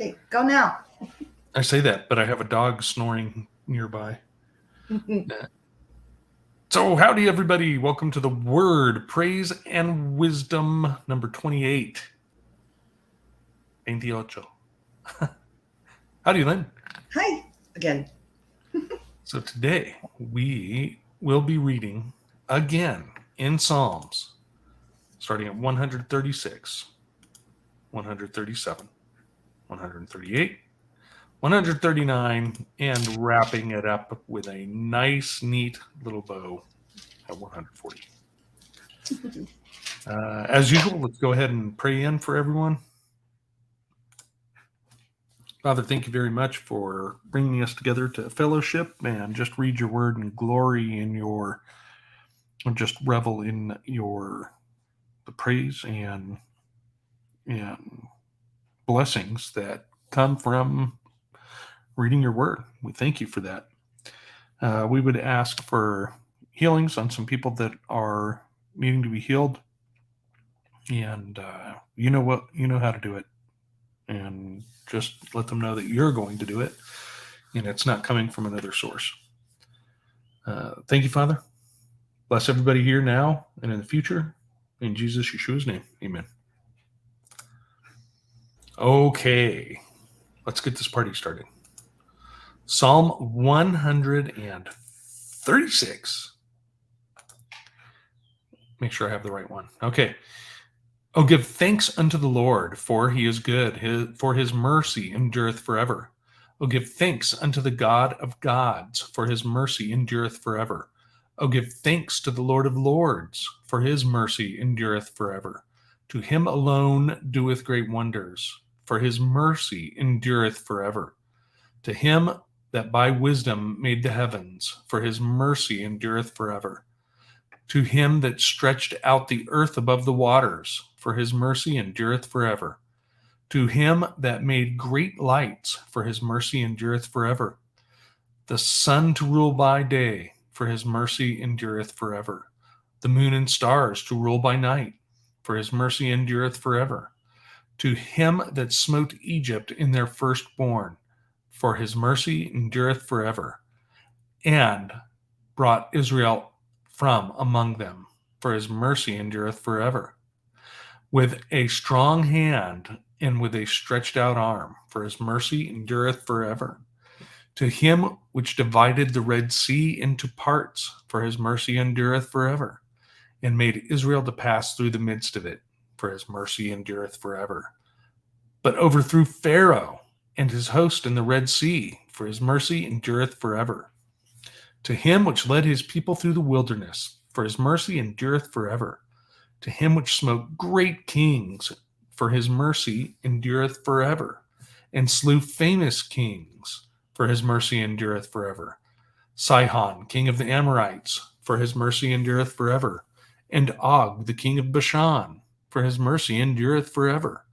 Okay, go now. I say that, but I have a dog snoring nearby. So, howdy, everybody. Welcome to the Word, Praise, and Wisdom number 28. 28. Howdy, Lynn. Hi again. So, today we will be reading again in Psalms, starting at 136, 137, 138, 139, and wrapping it up with a nice, neat little bow at 140. As usual, let's go ahead and pray in for everyone. Father, thank you very much for bringing us together to fellowship and just read your word and glory in your, just revel in your, the praise and blessings that come from reading your word. We thank you for that. We would ask for healings on some people that are needing to be healed. And you know how to do it. And just let them know that you're going to do it. And it's not coming from another source. Thank you, Father. Bless everybody here now and in the future. In Jesus Yeshua's name, amen. Okay, let's get this party started. Psalm 136. Make sure I have the right one. Okay. Oh, give thanks unto the Lord, for he is good, for his mercy endureth forever. Oh, give thanks unto the God of gods, for his mercy endureth forever. Oh, give thanks to the Lord of lords, for his mercy endureth forever. To him alone doeth great wonders, for his mercy endureth forever. To him that by wisdom made the heavens, for his mercy endureth forever. To him that stretched out the earth above the waters, for his mercy endureth forever. To him that made great lights, for his mercy endureth forever. The sun to rule by day, for his mercy endureth forever. The moon and stars to rule by night, for his mercy endureth forever. To him that smote Egypt in their firstborn, for his mercy endureth forever. And brought Israel from among them, for his mercy endureth forever. With a strong hand and with a stretched out arm, for his mercy endureth forever. To him which divided the Red Sea into parts, for his mercy endureth forever, and made Israel to pass through the midst of it, for his mercy endureth forever. But overthrew Pharaoh and his host in the Red Sea, for his mercy endureth forever. To him which led his people through the wilderness, for his mercy endureth forever. To him which smote great kings, for his mercy endureth forever. And slew famous kings, for his mercy endureth forever. Sihon, king of the Amorites, for his mercy endureth forever. And Og, the king of Bashan, for his mercy endureth forever.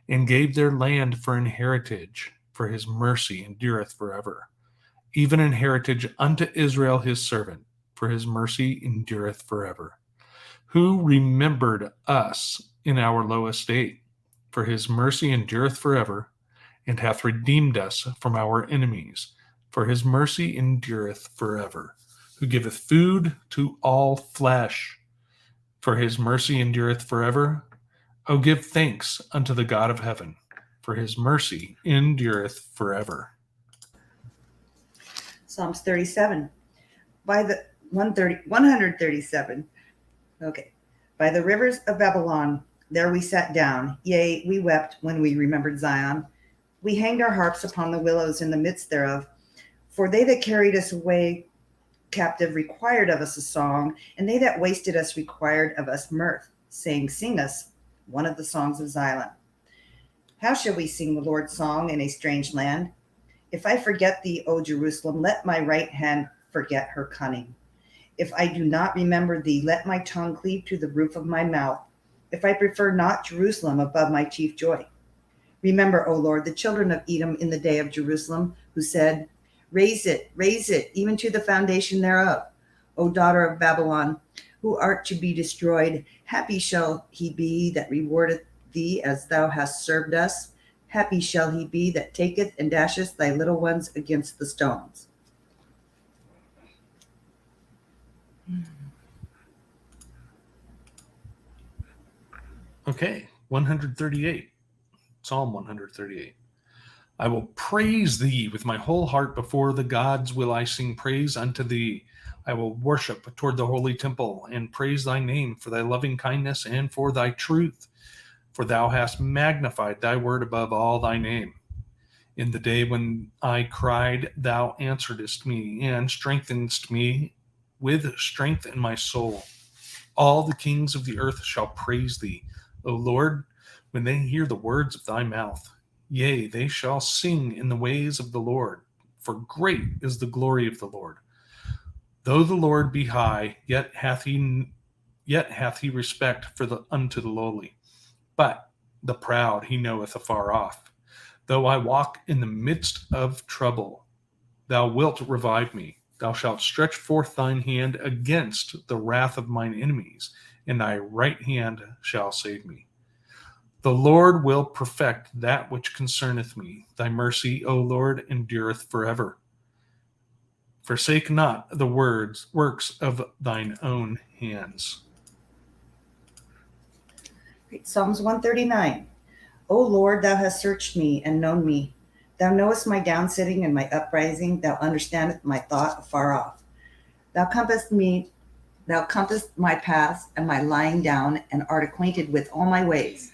And gave their land for an heritage, for his mercy endureth forever. Even an heritage unto Israel his servant, for his mercy endureth forever. Who remembered us in our low estate, for his mercy endureth forever, and hath redeemed us from our enemies, for his mercy endureth forever. Who giveth food to all flesh, for his mercy endureth forever. O give thanks unto the God of heaven, for his mercy endureth forever. Psalms 37. By the 137. Okay. By the rivers of Babylon, there we sat down. Yea, we wept when we remembered Zion. We hanged our harps upon the willows in the midst thereof. For they that carried us away captive required of us a song, and they that wasted us required of us mirth, saying, Sing us one of the songs of Zion. How shall we sing the Lord's song in a strange land? If I forget thee, O Jerusalem, let my right hand forget her cunning. If I do not remember thee, let my tongue cleave to the roof of my mouth. If I prefer not Jerusalem above my chief joy. Remember, O Lord, the children of Edom in the day of Jerusalem, who said, raise it, even to the foundation thereof. O daughter of Babylon, who art to be destroyed, happy shall he be that rewardeth thee as thou hast served us. Happy shall he be that taketh and dasheth thy little ones against the stones. Okay, 138. Psalm 138. I will praise thee with my whole heart. Before the gods will I sing praise unto thee. I will worship toward the holy temple and praise thy name for thy loving kindness and for thy truth. For thou hast magnified thy word above all thy name. In the day when I cried, thou answeredst me and strengthenedst me with strength in my soul. All the kings of the earth shall praise thee, O Lord, when they hear the words of thy mouth. Yea, they shall sing in the ways of the Lord, for great is the glory of the Lord. Though the Lord be high, yet hath he respect unto the lowly. But the proud he knoweth afar off. Though I walk in the midst of trouble, thou wilt revive me. Thou shalt stretch forth thine hand against the wrath of mine enemies, and thy right hand shall save me. The Lord will perfect that which concerneth me. Thy mercy, O Lord, endureth forever. Forsake not the works of thine own hands. Psalms 139. O Lord, thou hast searched me and known me. Thou knowest my downsitting and my uprising. Thou understandest my thought afar off. Thou compassest my paths and my lying down, and art acquainted with all my ways.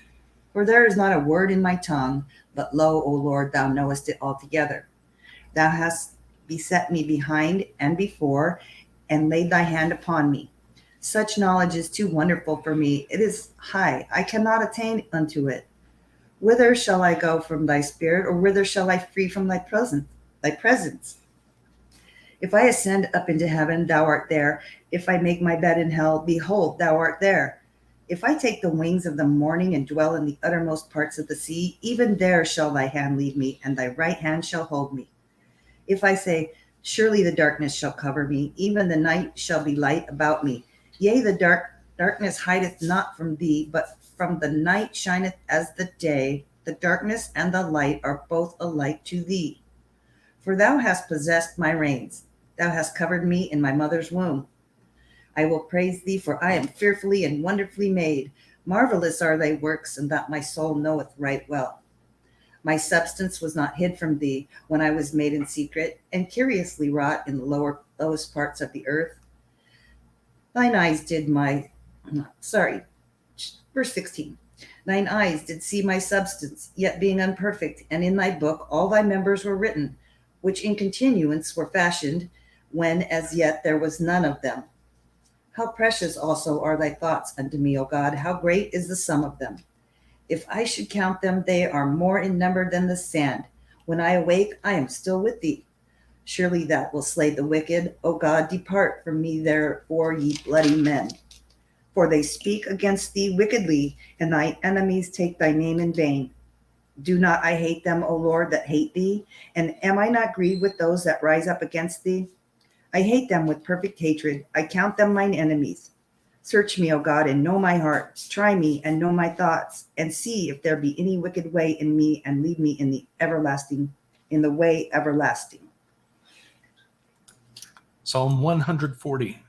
For there is not a word in my tongue, but lo, O Lord, thou knowest it altogether. Thou hast beset me behind and before, and laid thy hand upon me. Such knowledge is too wonderful for me. It is high. I cannot attain unto it. Whither shall I go from thy spirit, or whither shall I flee from thy presence? If I ascend up into heaven, thou art there. If I make my bed in hell, behold, thou art there. If I take the wings of the morning and dwell in the uttermost parts of the sea, even there shall thy hand lead me, and thy right hand shall hold me. If I say, surely the darkness shall cover me, even the night shall be light about me. Yea, the darkness hideth not from thee, but from the night shineth as the day. The darkness and the light are both alike to thee. For thou hast possessed my reins. Thou hast covered me in my mother's womb. I will praise thee, for I am fearfully and wonderfully made. Marvelous are thy works, and that my soul knoweth right well. My substance was not hid from thee when I was made in secret, and curiously wrought in the lowest parts of the earth. Thine eyes did verse 16. Thine eyes did see my substance, yet being unperfect, and in thy book all thy members were written, which in continuance were fashioned, when as yet there was none of them. How precious also are thy thoughts unto me, O God! How great is the sum of them! If I should count them, they are more in number than the sand. When I awake, I am still with thee. Surely thou wilt slay the wicked. O God, depart from me therefore, ye bloody men. For they speak against thee wickedly, and thy enemies take thy name in vain. Do not I hate them, O Lord, that hate thee? And am I not grieved with those that rise up against thee? I hate them with perfect hatred. I count them mine enemies. Search me, O God, and know my heart. Try me and know my thoughts, and see if there be any wicked way in me, and lead me in the way everlasting. Psalm 140.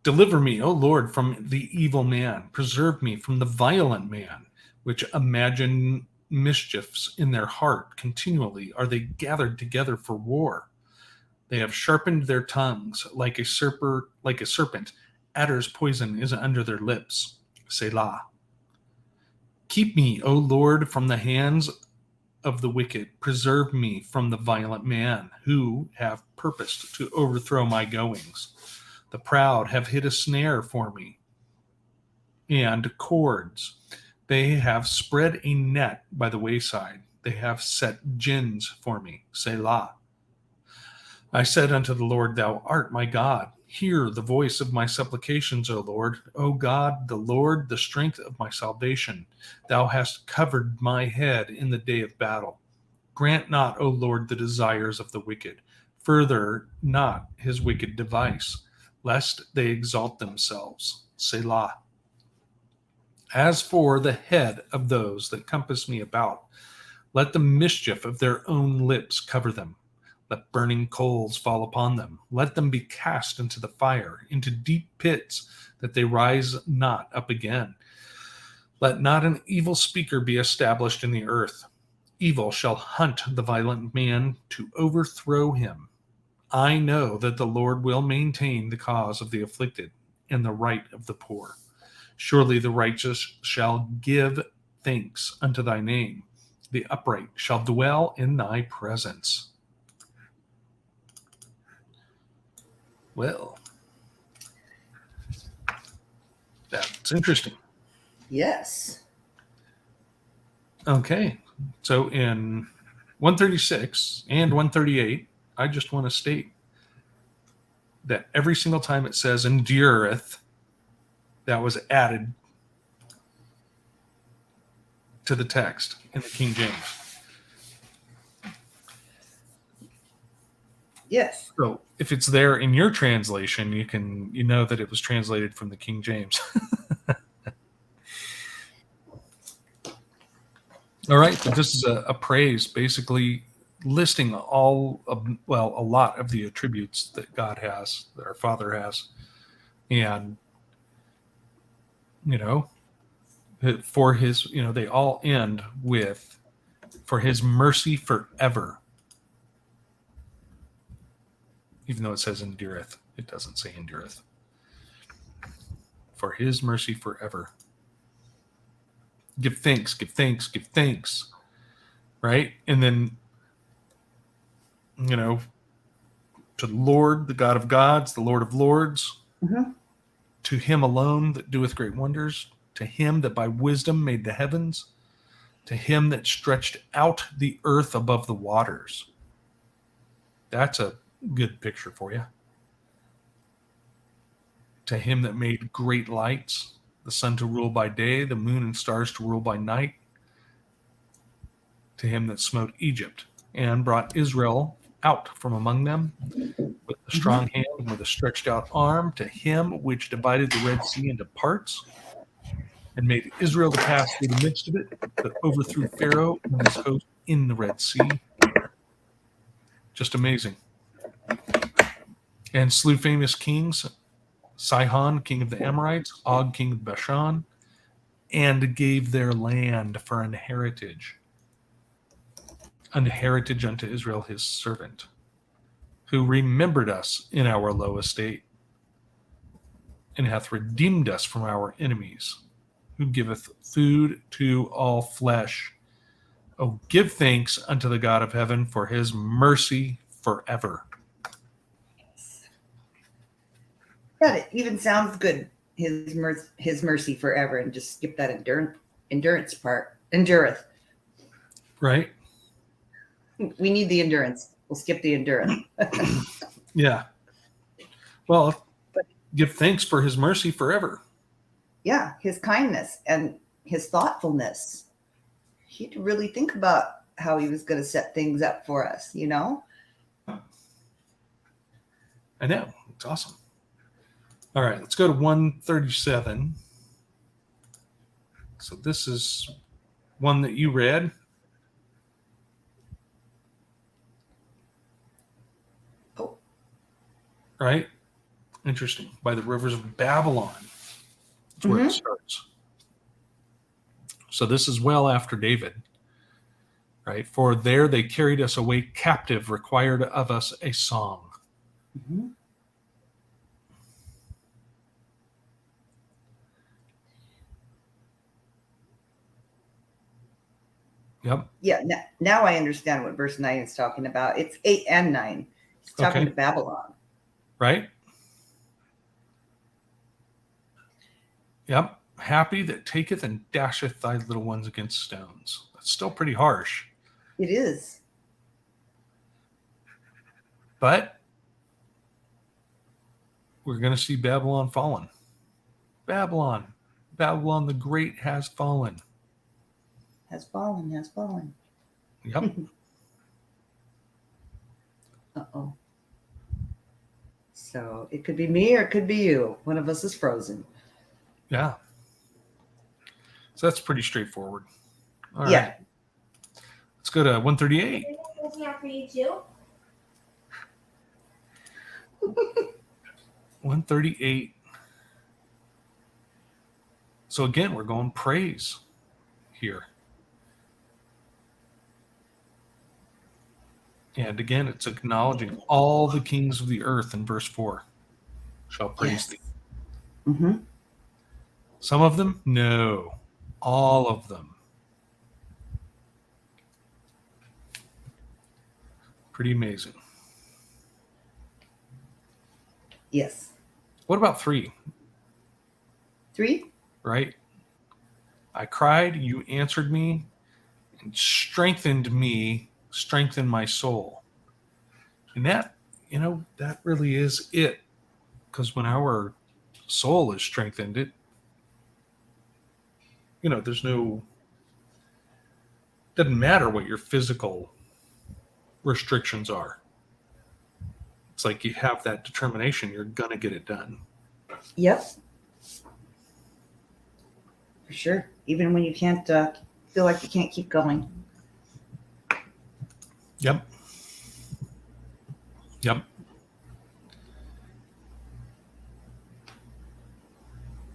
Deliver me, O Lord, from the evil man. Preserve me from the violent man, which imagine mischiefs in their heart continually. Are they gathered together for war? They have sharpened their tongues like a serpent. Adder's poison is under their lips. Selah. Keep me, O Lord, from the hands of the wicked. Preserve me from the violent man, who have purposed to overthrow my goings. The proud have hid a snare for me, and cords. They have spread a net by the wayside. They have set gins for me. Selah. I said unto the Lord, thou art my God. Hear the voice of my supplications, O Lord. O God, the Lord, the strength of my salvation. Thou hast covered my head in the day of battle. Grant not, O Lord, the desires of the wicked. Further not his wicked device, lest they exalt themselves. Selah. As for the head of those that compass me about, let the mischief of their own lips cover them. Let burning coals fall upon them. Let them be cast into the fire, into deep pits, that they rise not up again. Let not an evil speaker be established in the earth. Evil shall hunt the violent man to overthrow him. I know that the Lord will maintain the cause of the afflicted and the right of the poor. Surely the righteous shall give thanks unto thy name. The upright shall dwell in thy presence. Well, that's interesting. Yes. Okay. So in 136 and 138, I just want to state that every single time it says endureth, that was added to the text in the King James. Yes. So if it's there in your translation, you know that it was translated from the King James. All right, but this is a praise, basically listing a lot of the attributes that God has, that our Father has, and for His, they all end with for His mercy forever. Even though it says endureth, it doesn't say endureth. For His mercy forever. Give thanks, give thanks, give thanks. Right? And then, to the Lord, the God of gods, the Lord of lords, Mm-hmm. to Him alone that doeth great wonders, to Him that by wisdom made the heavens, to Him that stretched out the earth above the waters. That's a good picture for you. To Him that made great lights, the sun to rule by day, the moon and stars to rule by night. To Him that smote Egypt and brought Israel out from among them with a strong hand and with a stretched out arm, to Him which divided the Red Sea into parts and made Israel to pass through the midst of it, but overthrew Pharaoh and his host in the Red Sea. Just amazing. And slew famous kings, Sihon, king of the Amorites, Og, king of Bashan, and gave their land for an heritage unto Israel his servant, who remembered us in our low estate, and hath redeemed us from our enemies, who giveth food to all flesh. Oh, give thanks unto the God of heaven, for His mercy forever. Yeah, it even sounds good. His mercy forever, and just skip that endurance part. Endureth. Right? We need the endurance. We'll skip the endurance. Yeah. Well, give thanks for His mercy forever. Yeah, His kindness and His thoughtfulness. He had to really think about how He was going to set things up for us, I know. It's awesome. All right, let's go to 137. So this is one that you read. Oh. Right? Interesting. By the rivers of Babylon. That's where it starts. So this is well after David. Right? For there they carried us away captive, required of us a song. Mm-hmm. Yep. Yeah, now I understand what verse 9 is talking about. It's 8 and 9. He's talking to Babylon. Right? Yep. Happy that taketh and dasheth thy little ones against stones. That's still pretty harsh. It is. But we're going to see Babylon fallen. Babylon the Great has fallen. Has fallen. Yep. Uh-oh. So it could be me or it could be you. One of us is frozen. Yeah. So that's pretty straightforward. All Yeah. right. Let's go to 138. For you too. 138. So again, we're going praise here. And again, it's acknowledging all the kings of the earth in verse 4 shall praise thee. Mm-hmm. Some of them? No. All of them. Pretty amazing. Yes. What about 3? 3? Right? I cried, you answered me, and strengthened my soul. And that, that really is it. Because when our soul is strengthened, doesn't matter what your physical restrictions are. It's like you have that determination, you're going to get it done. Yep. For sure. Even when you can't feel like you can't keep going. Yep.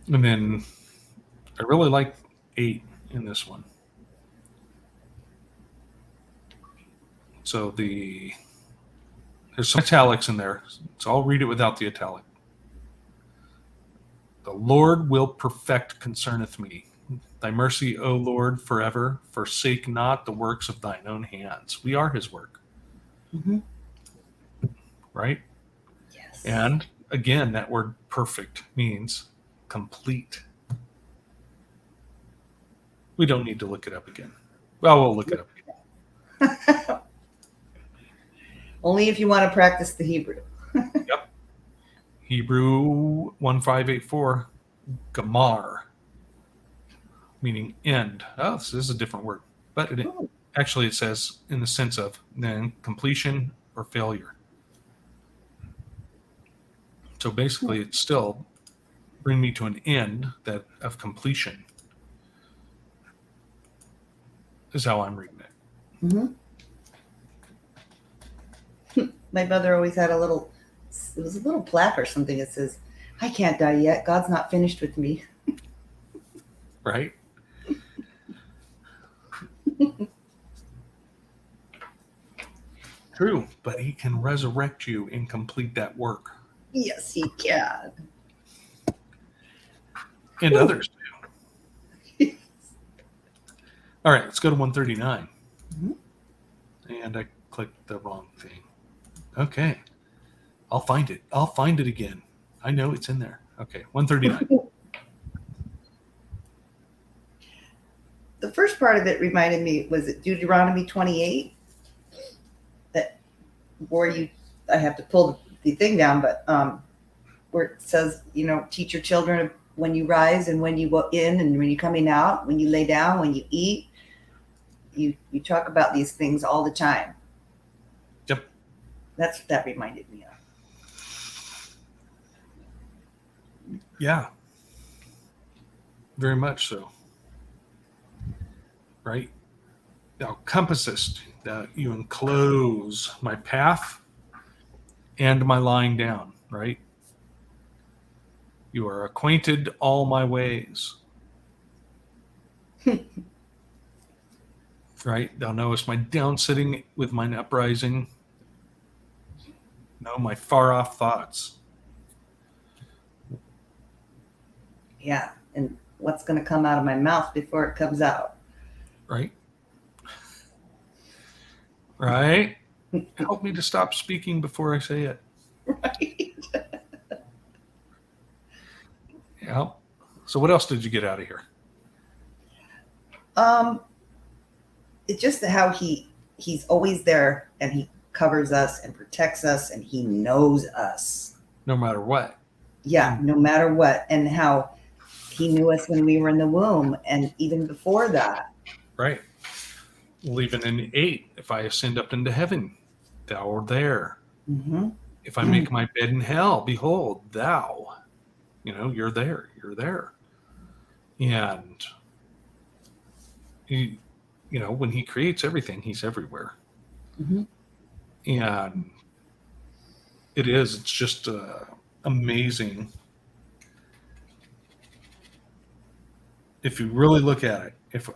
And then I really like 8 in this one. So there's some italics in there, so I'll read it without the italic. The Lord will perfect concerneth me. Thy mercy, O Lord, forever. Forsake not the works of thine own hands. We are his work. Mm-hmm. Right? Yes. And again, that word perfect means complete. We don't need to look it up again. Well, we'll look it up again. Only if you want to practice the Hebrew. Yep. Hebrew 1584, gamar, meaning end. Oh, this is a different word. But actually it says in the sense of then completion or failure. So basically it's still bring me to an end of completion is how I'm reading it. Mm-hmm. My mother always had it was a little plaque or something that says, I can't die yet. God's not finished with me. Right? True, but he can resurrect you and complete that work. Yes, he can. And others do. All right, let's go to 139. Mm-hmm. And I clicked the wrong thing. Okay. I'll find it again. I know it's in there. Okay, 139. The first part of it reminded me, was it Deuteronomy 28? I have to pull the thing down, but where it says, teach your children when you rise and when you go in and when you're coming out, when you lay down, when you eat. You talk about these things all the time. Yep. That's what that reminded me of. Yeah. Very much so. Right? Thou compassest, that you enclose my path and my lying down, right? You are acquainted all my ways. Right? Thou knowest my down sitting with mine uprising. Know my far off thoughts. Yeah. And what's going to come out of my mouth before it comes out. Right? Right? Help me to stop speaking before I say it. Right. Yeah. So what else did you get out of here? It's just how he's always there and he covers us and protects us and he knows us. No matter what. Yeah, no matter what. And how he knew us when we were in the womb and even before that. Right. Well, even in 8, if I ascend up into heaven, thou art there. Mm-hmm. If I make my bed in hell, behold, thou. You're there. You're there. And He, when he creates everything, he's everywhere. Mm-hmm. And it's just amazing. If you really look at it, if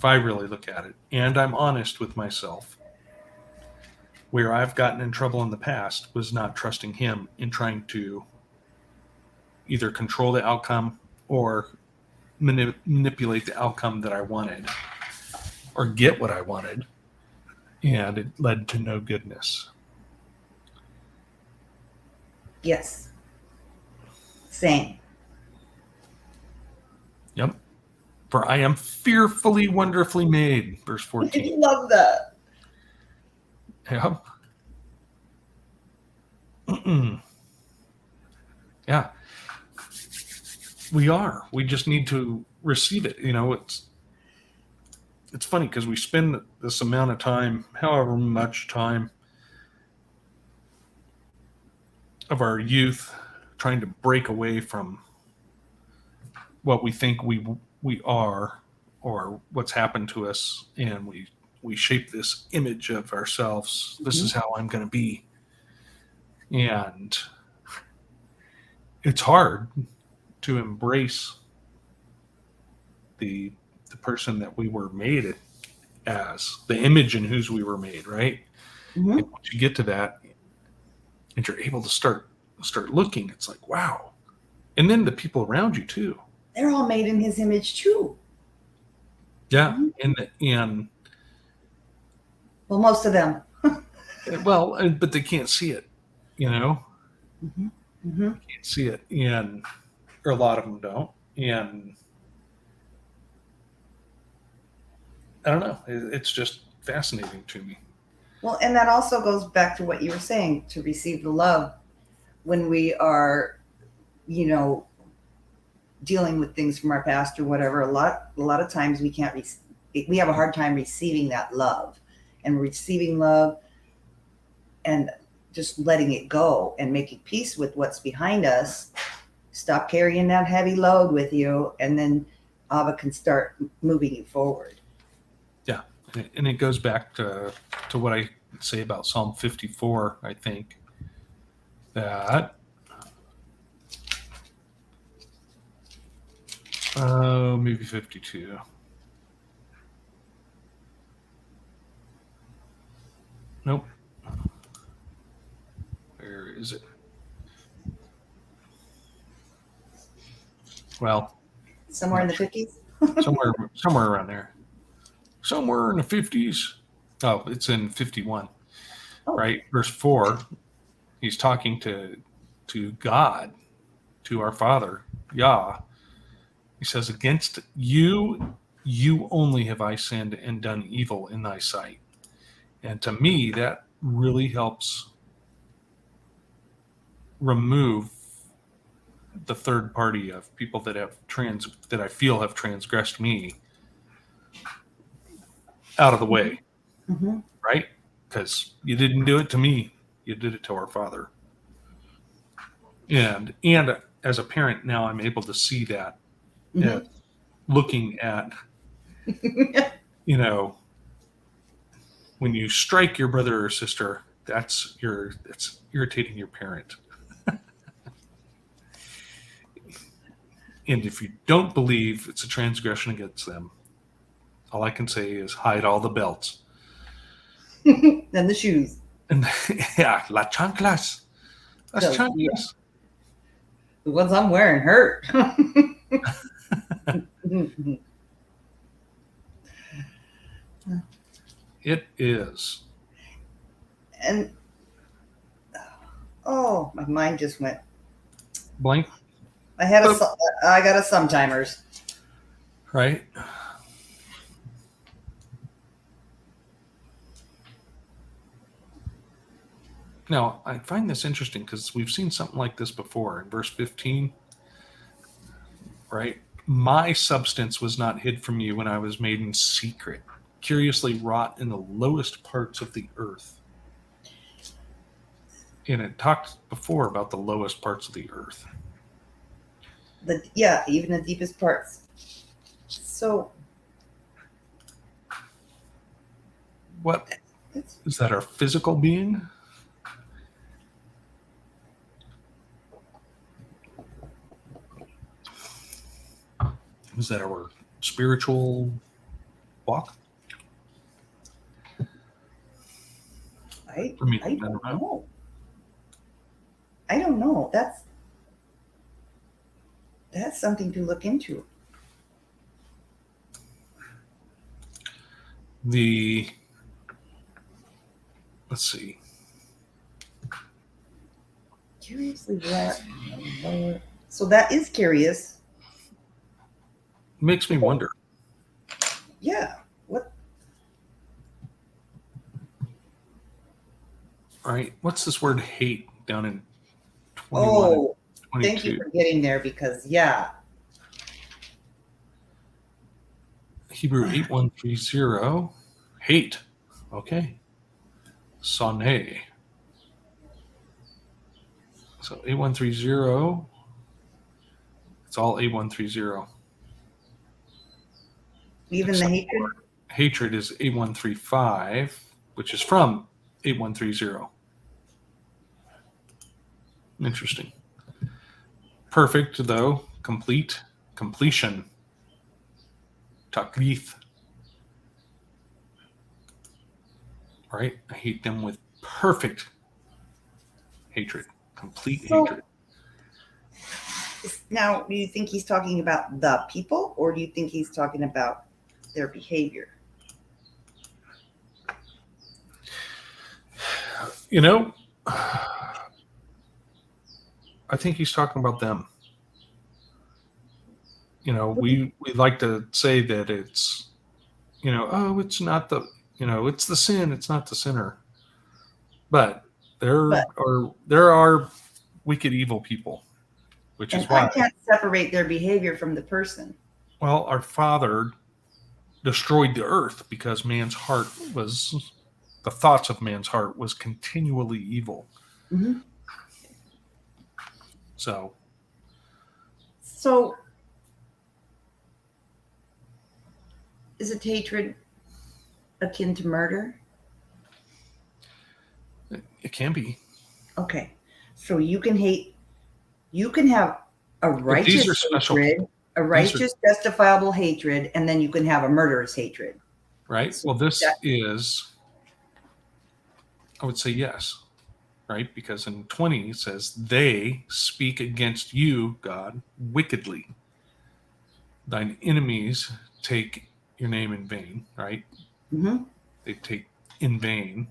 I really look at it, and I'm honest with myself, where I've gotten in trouble in the past was not trusting him in trying to either control the outcome or manipulate the outcome that I wanted or get what I wanted. And it led to no goodness. Yes. Same. Yep. For I am fearfully, wonderfully made. Verse 14. I love that. Yep. Yeah. We are. We just need to receive it. It's funny because we spend this amount of time, however much time of our youth, trying to break away from what we think we are or what's happened to us, and we shape this image of ourselves. This is how I'm going to be, and it's hard to embrace the person that we were made as, the image in whose we were made, right? Mm-hmm. And once you get to that, and you're able to start looking, it's like, wow. And then the people around you too. They're all made in his image too. Yeah, Mm-hmm. and Well, most of them. but they can't see it, Mm-hmm. Mm-hmm. can't see it, or a lot of them don't, and I don't know. It's just fascinating to me. Well, and that also goes back to what you were saying, to receive the love when we are, dealing with things from our past or whatever. A lot of times we can't. We have a hard time receiving that love, and receiving love, and just letting it go and making peace with what's behind us. Stop carrying that heavy load with you, and then Abba can start moving you forward. Yeah, and it goes back to what I say about Psalm 54. I think that maybe 52. Nope. Where is it? Well, Somewhere in the 50s? somewhere around there. Somewhere in the 50s. Oh, it's in 51. Oh. Right? Verse 4, he's talking to God, to our Father, Yah. He says, against you only have I sinned and done evil in thy sight. And to me, that really helps remove the third party of people that I feel have transgressed me out of the way. Mm-hmm. Right? Because you didn't do it to me, you did it to our Father. And as a parent now, I'm able to see that, Mm-hmm. looking at, when you strike your brother or sister, that's irritating your parent. And if you don't believe it's a transgression against them, all I can say is hide all the belts. And the shoes. And yeah, las chanclas. Las chanclas. Yeah. The ones I'm wearing hurt. It is. And oh, my mind just went Blank. I got a sometimers. Right. Now, I find this interesting because we've seen something like this before in verse 15, right? My substance was not hid from you when I was made in secret, curiously wrought in the lowest parts of the earth. And it talked before about the lowest parts of the earth. Even the deepest parts. So What It's, is that? Our physical being? Is that our spiritual walk? I I don't don't know. know. I don't know. That's something to look into. Let's see. Curiously lower. So that is curious. Makes me wonder. Yeah. What? Right? What's this word hate down in 21 and Oh, thank you 22? for getting there because yeah. Hebrew 8130. Hate. Okay. Sonne. So 8130. It's all 8130. Even the Except hatred. hatred is 8135, which is from 8130. Interesting. Perfect, though. Complete. Completion. Taklith. Right? I hate them with perfect hatred. Complete hatred. Now, do you think he's talking about the people, or do you think he's talking about their behavior? You know, I think he's talking about them. You know, we like to say that it's, oh, it's not the, it's the sin, it's not the sinner. But But there are wicked, evil people, which and is I why, can't separate their behavior from the person. well, our Father destroyed the earth because the thoughts of man's heart was continually evil. Mm-hmm. So, So, is it hatred akin to murder? it can be. Okay, so you can hate. You can have a But these are righteous special hatred, people. a These are, righteous, justifiable hatred, and then you can have a murderous hatred. right? So Well, this that, is, I would say yes, right? Because in 20 it says, they speak against you, God, wickedly. Thine enemies take your name in vain, right? mm-hmm. They take in vain.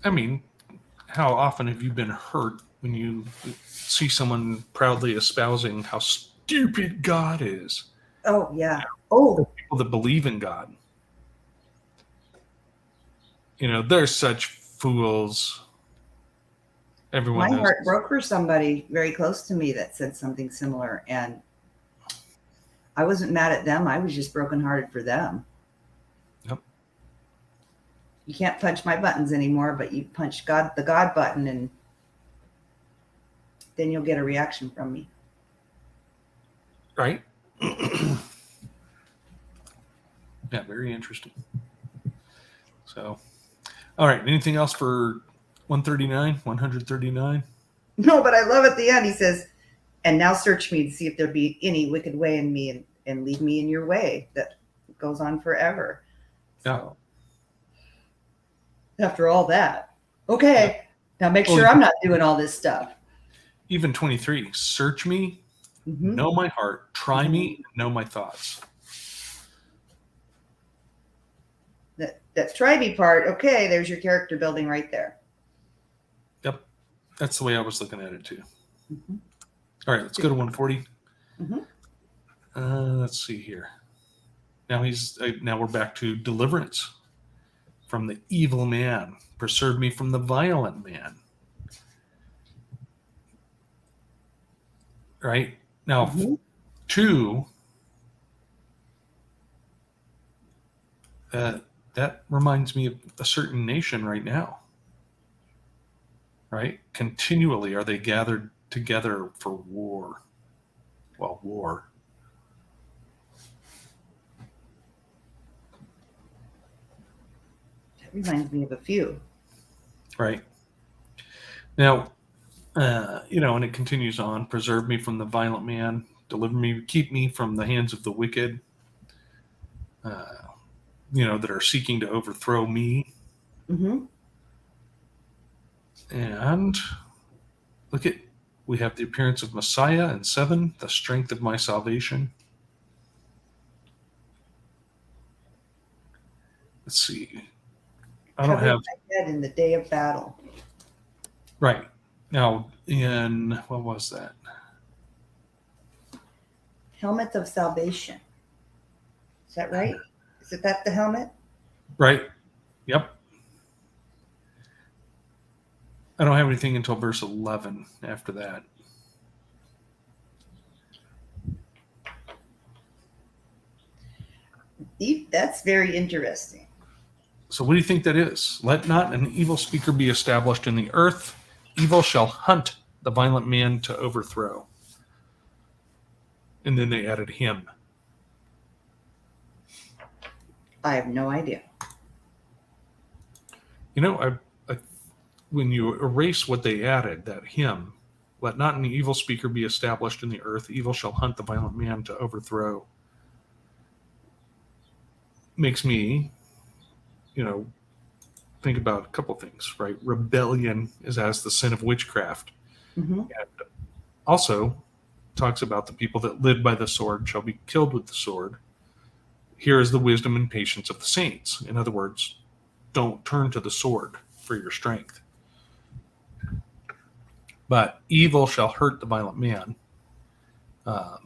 I mean, how often have you been hurt when you see someone proudly espousing how stupid God is? Oh yeah. Oh, People that believe in God, they're such fools. Everyone my knows. heart broke for somebody very close to me that said something similar, and I wasn't mad at them. I was just brokenhearted for them. Yep. You can't punch my buttons anymore, but you punch the God button, and then you'll get a reaction from me. Right? Yeah, very interesting. So, all right. Anything else for 139, 139? No, but I love at the end he says, "And now search me to see if there be any wicked way in me, and lead me in your way that goes on forever." Yeah. So after all that, okay, now make Well, sure I'm not doing all this stuff. even 23, search me, Mm-hmm. know my heart, try Mm-hmm. me, know my thoughts. That try me part, okay, there's your character building right there. Yep. That's the way I was looking at it too. Mm-hmm. All right, let's go to 140. Mm-hmm. Let's see here. Now we're back to deliverance from the evil man. Preserve me from the violent man. Right? Now, Mm-hmm. 2, that reminds me of a certain nation right now. Right? Continually are they gathered together for war. Well, war. reminds me of a few. Right. Now, and it continues on. Preserve me from the violent man. Deliver me, keep me from the hands of the wicked, that are seeking to overthrow me. Mm-hmm. And look at, we have the appearance of Messiah in 7, the strength of my salvation. Let's see. I don't Covered have, my head in the day of battle. right. Now, what was that? Helmet of salvation. Is that right? Is it that the helmet? Right. Yep. I don't have anything until verse 11 after that. That's very interesting. So what do you think that is? Let not an evil speaker be established in the earth. Evil shall hunt the violent man to overthrow. And then they added him. I have no idea. I when you erase what they added, that him, let not an evil speaker be established in the earth. Evil shall hunt the violent man to overthrow. Makes me, think about a couple things, right? Rebellion is as the sin of witchcraft. Mm-hmm. And also talks about the people that live by the sword shall be killed with the sword. Here is the wisdom and patience of the saints. In other words, don't turn to the sword for your strength. But evil shall hurt the violent man. Hunt,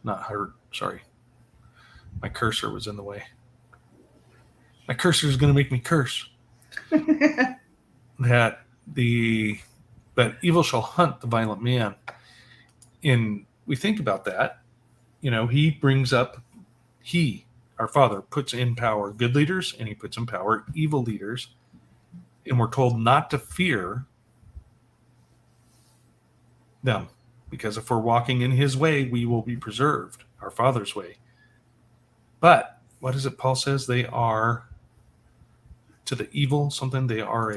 not hurt. Sorry. My cursor was in the way. My cursor is going to make me curse. But evil shall hunt the violent man. And we think about that. He brings up, our Father, puts in power good leaders and he puts in power evil leaders. And we're told not to fear them, because if we're walking in his way, we will be preserved, our Father's way. But what is it Paul says? They are to the evil something. They are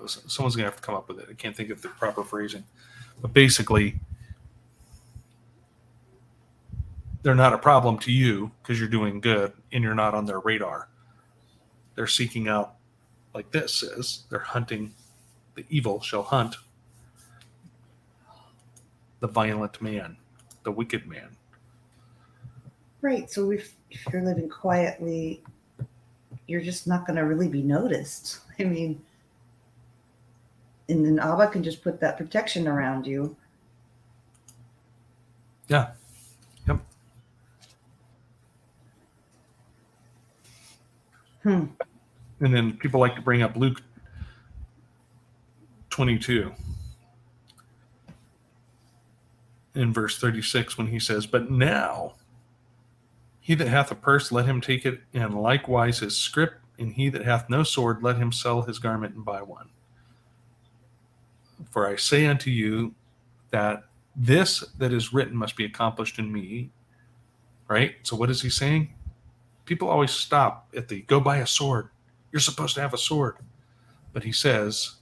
someone's gonna have to come up with it. I can't think of the proper phrasing, but basically they're not a problem to you because you're doing good and you're not on their radar. They're seeking out, like this says, they're hunting. The evil shall hunt the violent man, the wicked man. Right. So if you're living quietly, you're just not going to really be noticed. I mean, and then Abba can just put that protection around you. Yeah. Yep. And then people like to bring up Luke 22 in verse 36 when he says, "But now he that hath a purse, let him take it, and likewise his scrip, and he that hath no sword, let him sell his garment and buy one. For I say unto you that this that is written must be accomplished in me." Right? So what is he saying? People always stop at the go buy a sword. You're supposed to have a sword. But he says,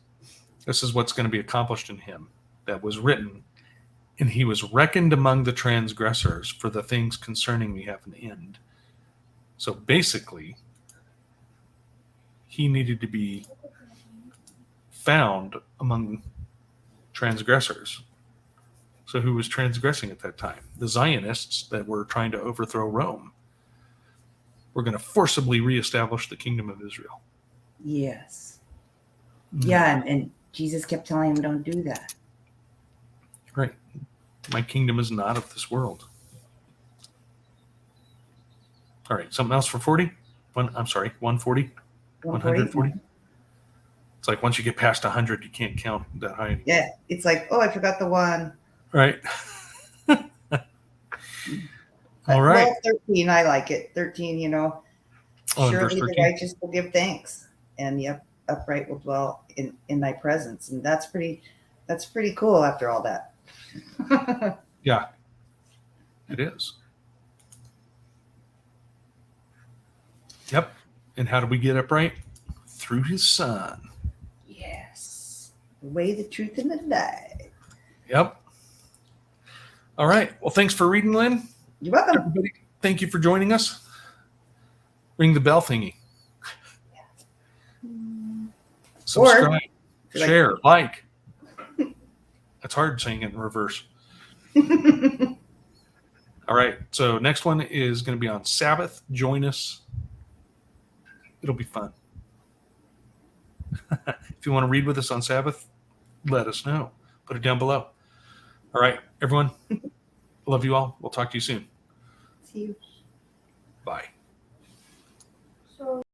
this is what's going to be accomplished in him that was written. And he was reckoned among the transgressors, for the things concerning me have an end. So basically, he needed to be found among transgressors. So who was transgressing at that time? The Zionists that were trying to overthrow Rome. We're going to forcibly reestablish the kingdom of Israel. Yes. Yeah, and Jesus kept telling him, don't do that. Right. My kingdom is not of this world. All right. Something else for 40? 140? 140? It's like once you get past 100, you can't count that high anymore. Yeah. It's like, oh, I forgot the one. Right. All right. Well, 13, I like it. 13, surely the righteous will give thanks, and the upright will dwell in thy presence. And that's pretty cool after all that. Yeah, it is. Yep. And how do we get upright? Through his son. Yes. The way, the truth, and the life. Yep. All right. Well, thanks for reading, Lynn. You're welcome. Everybody, thank you for joining us. Ring the bell thingy. Subscribe, share, like. That's hard saying it in reverse. All right. So next one is going to be on Sabbath. Join us. It'll be fun. If you want to read with us on Sabbath, let us know. Put it down below. All right, everyone. Love you all. We'll talk to you soon. See you. Bye. So